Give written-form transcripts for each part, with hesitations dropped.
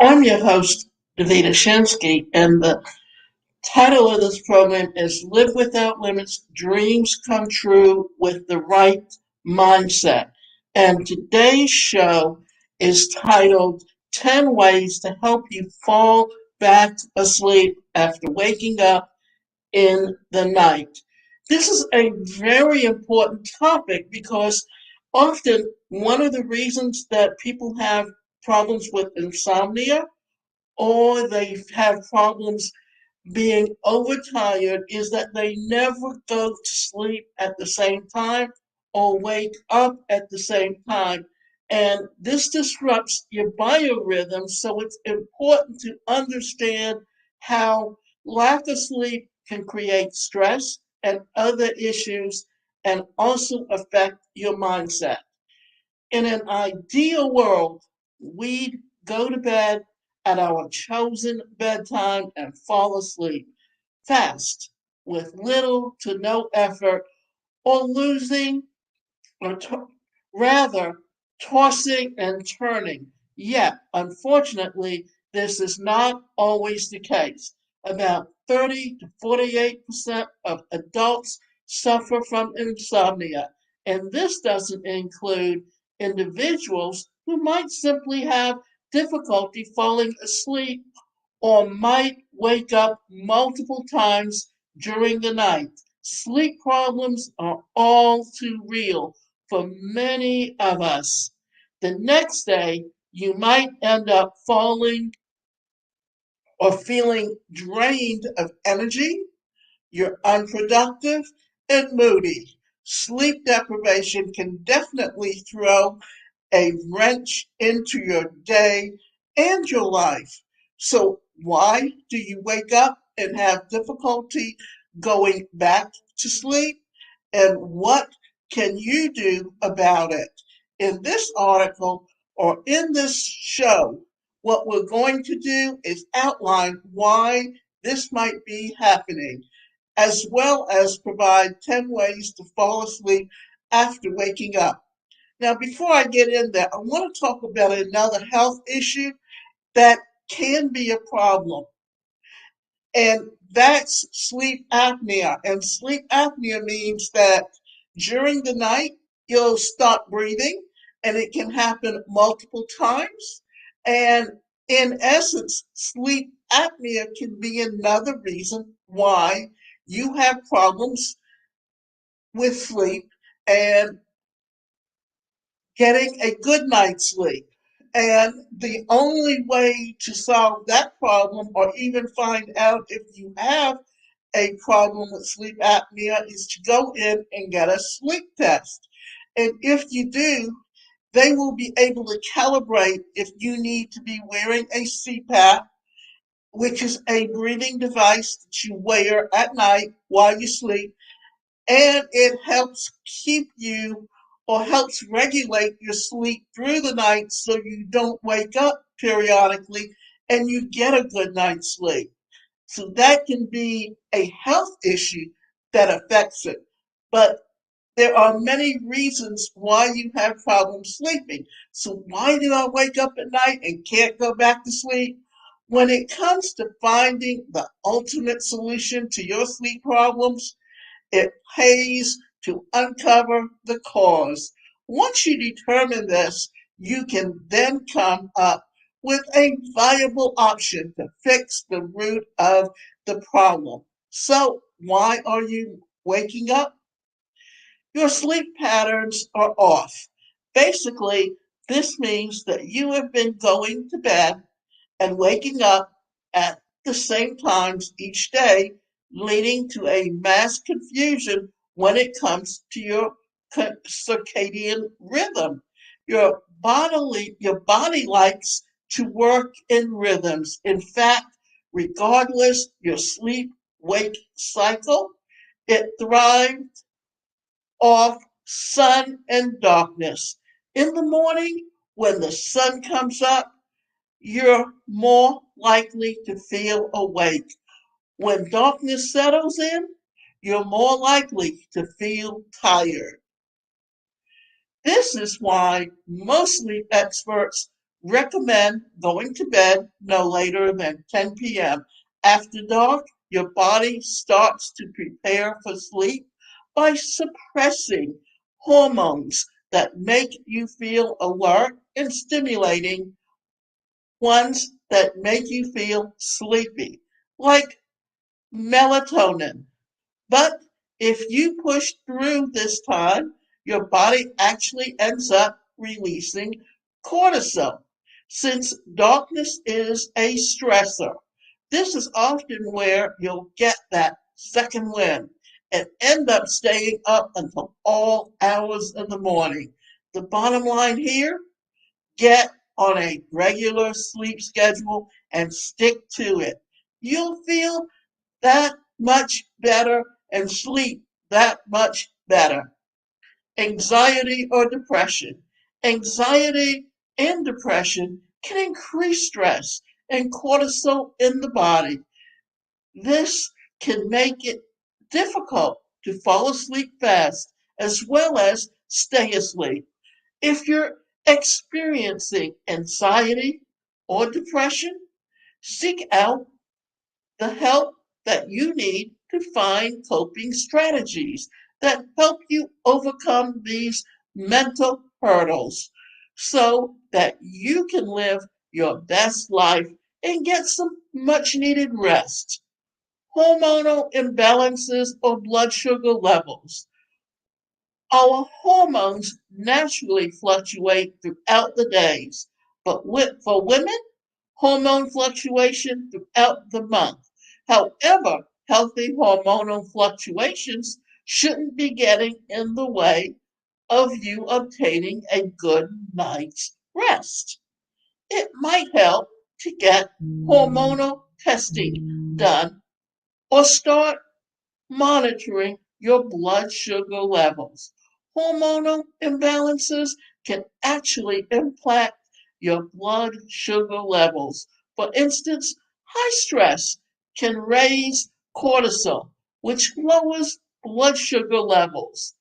I'm your host, Davida Shinsky, and the title of this program is Live Without Limits, Dreams Come True with the Right Mindset. And today's show is titled 10 Ways to Help You Fall Back Asleep After Waking Up in the Night. This is a very important topic because often one of the reasons that people have problems with insomnia or they have problems being overtired is that they never go to sleep at the same time or wake up at the same time. And this disrupts your biorhythm. So it's important to understand how lack of sleep can create stress and other issues and also affect your mindset. In an ideal world, we'd go to bed at our chosen bedtime and fall asleep fast with little to no effort or losing or rather tossing and turning. Yet, unfortunately, this is not always the case. About 30 to 48% of adults suffer from insomnia, and this doesn't include individuals who might simply have difficulty falling asleep or might wake up multiple times during the night. Sleep problems are all too real for many of us. The next day, you might end up falling or feeling drained of energy, you're unproductive, and moody. Sleep deprivation can definitely throw a wrench into your day and your life. So, why do you wake up and have difficulty going back to sleep? And what can you do about it? In this article or in this show, what we're going to do is outline why this might be happening, as well as provide 10 ways to fall asleep after waking up. Now, before I get in there, I want to talk about another health issue that can be a problem, and that's sleep apnea. And sleep apnea means that during the night, you'll stop breathing, and it can happen multiple times. And in essence, sleep apnea can be another reason why you have problems with sleep and getting a good night's sleep. And the only way to solve that problem or even find out if you have a problem with sleep apnea is to go in and get a sleep test. And if you do, they will be able to calibrate if you need to be wearing a CPAP, which is a breathing device that you wear at night while you sleep, and it helps keep you or helps regulate your sleep through the night so you don't wake up periodically and you get a good night's sleep. So that can be a health issue that affects it. But there are many reasons why you have problems sleeping. So why do I wake up at night and can't go back to sleep? When it comes to finding the ultimate solution to your sleep problems, it pays to uncover the cause. Once you determine this, you can then come up with a viable option to fix the root of the problem. So, why are you waking up? Your sleep patterns are off. Basically, this means that you have been going to bed and waking up at the same times each day, leading to a mass confusion when it comes to your circadian rhythm. Your body likes to work in rhythms. In fact, regardless your sleep wake cycle, it thrives off sun and darkness. In the morning, when the sun comes up, you're more likely to feel awake. When darkness settles in, you're more likely to feel tired. This is why most sleep experts recommend going to bed no later than 10 p.m. After dark, your body starts to prepare for sleep by suppressing hormones that make you feel alert and stimulating ones that make you feel sleepy, like melatonin. But if you push through this time, your body actually ends up releasing cortisol. Since darkness is a stressor, this is often where you'll get that second wind and end up staying up until all hours of the morning. The bottom line here, get on a regular sleep schedule and stick to it. You'll feel that much better and sleep that much better. Anxiety or depression. Anxiety and depression can increase stress and cortisol in the body. This can make it difficult to fall asleep fast as well as stay asleep. If you're experiencing anxiety or depression, seek out the help that you need to find coping strategies that help you overcome these mental hurdles so that you can live your best life and get some much needed rest. Hormonal imbalances or blood sugar levels. Our hormones naturally fluctuate throughout the days, but for women, hormone fluctuation throughout the month. However, healthy hormonal fluctuations shouldn't be getting in the way of you obtaining a good night's rest. It might help to get hormonal testing done or start monitoring your blood sugar levels. Hormonal imbalances can actually impact your blood sugar levels. For instance, high stress can raise cortisol, which lowers blood sugar levels.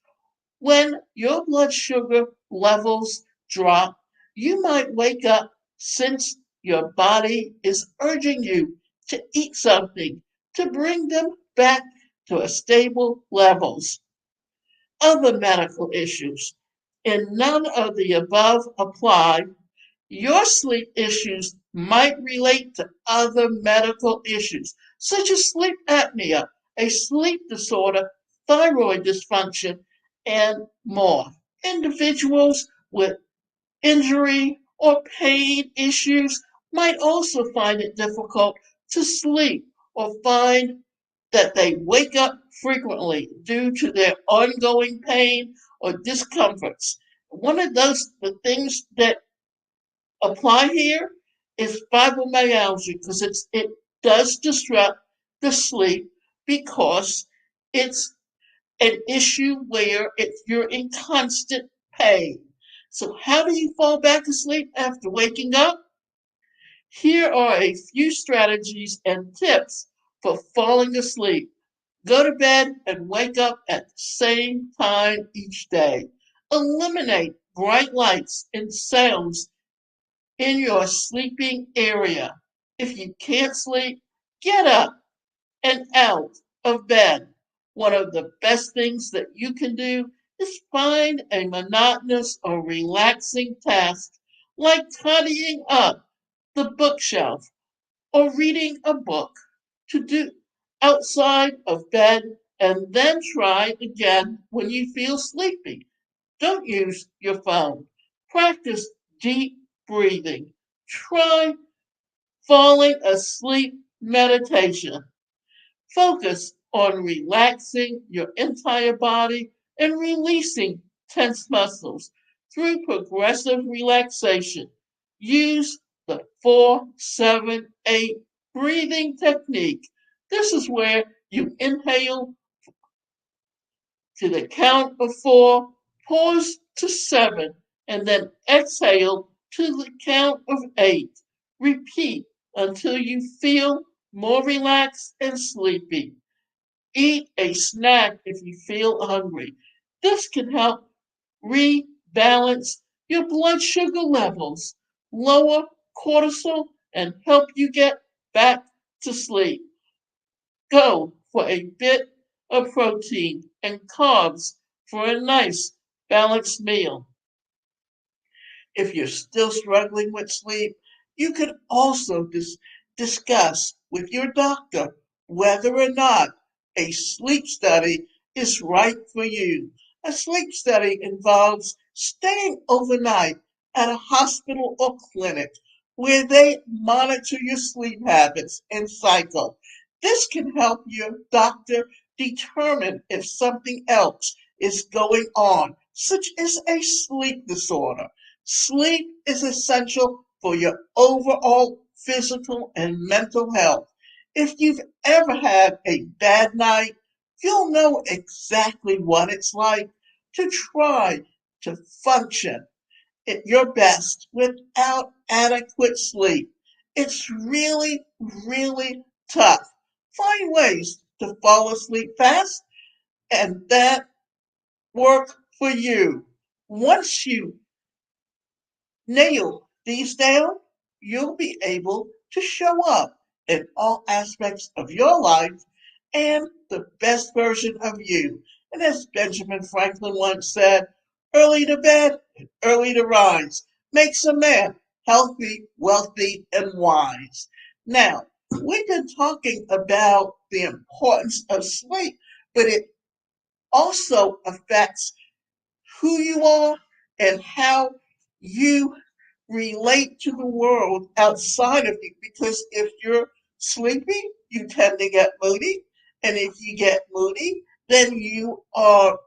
When your blood sugar levels drop, you might wake up since your body is urging you to eat something to bring them back to a stable levels. Other medical issues. In none of the above apply, your sleep issues might relate to other medical issues, such as sleep apnea, a sleep disorder, thyroid dysfunction, and more. Individuals with injury or pain issues might also find it difficult to sleep or find that they wake up frequently due to their ongoing pain or discomforts. One of the things that apply here is fibromyalgia because it does disrupt the sleep because it's an issue where you're in constant pain. So how do you fall back asleep after waking up? Here are a few strategies and tips for falling asleep. Go to bed and wake up at the same time each day. Eliminate bright lights and sounds in your sleeping area. If you can't sleep, get up and out of bed. One of the best things that you can do is find a monotonous or relaxing task like tidying up the bookshelf or reading a book to do outside of bed and then try again when you feel sleepy. Don't use your phone. Practice deep breathing. Try falling asleep meditation. Focus on relaxing your entire body and releasing tense muscles through progressive relaxation. Use the 4-7-8 breathing technique. This is where you inhale to the count of 4, pause to 7, and then exhale to the count of 8. Repeat until you feel more relaxed and sleepy. Eat a snack if you feel hungry. This can help rebalance your blood sugar levels. lower cortisol, and help you get back to sleep. Go for a bit of protein and carbs for a nice balanced meal. If you're still struggling with sleep, you could also discuss with your doctor whether or not a sleep study is right for you. A sleep study involves staying overnight at a hospital or clinic where they monitor your sleep habits and cycle. This can help your doctor determine if something else is going on, such as a sleep disorder. Sleep is essential for your overall physical and mental health. If you've ever had a bad night, you'll know exactly what it's like to try to function at your best without adequate sleep. It's really, really tough. Find ways to fall asleep fast and that work for you. Once you nail these down, you'll be able to show up in all aspects of your life and the best version of you. And as Benjamin Franklin once said, early to bed and early to rise makes a man healthy, wealthy, and wise. Now, we've been talking about the importance of sleep, but it also affects who you are and how you relate to the world outside of you. Because if you're sleepy, you tend to get moody. And if you get moody, then you are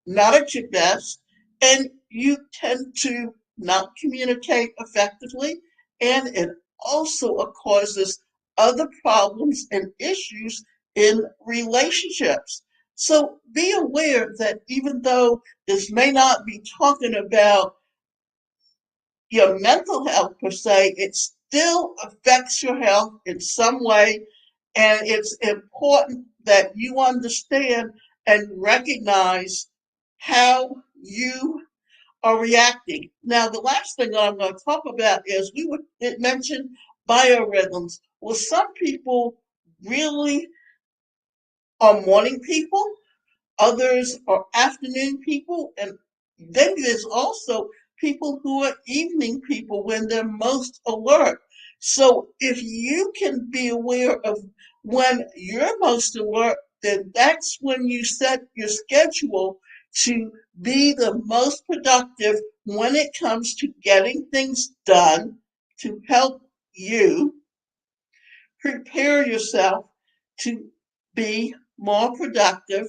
not at your best and you tend to not communicate effectively. And it also causes other problems and issues in relationships. So be aware that even though this may not be talking about your mental health per se, it still affects your health in some way. And it's important that you understand and recognize how you are reacting. Now, the last thing that I'm going to talk about is it mentioned biorhythms. Well, some people really are morning people, others are afternoon people, and then there's also people who are evening people when they're most alert. So if you can be aware of when you're most alert, then that's when you set your schedule to be the most productive when it comes to getting things done to help you prepare yourself to be more productive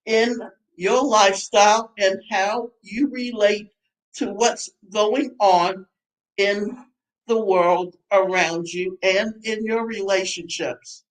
in your lifestyle and how you relate to what's going on in the world around you and in your relationships.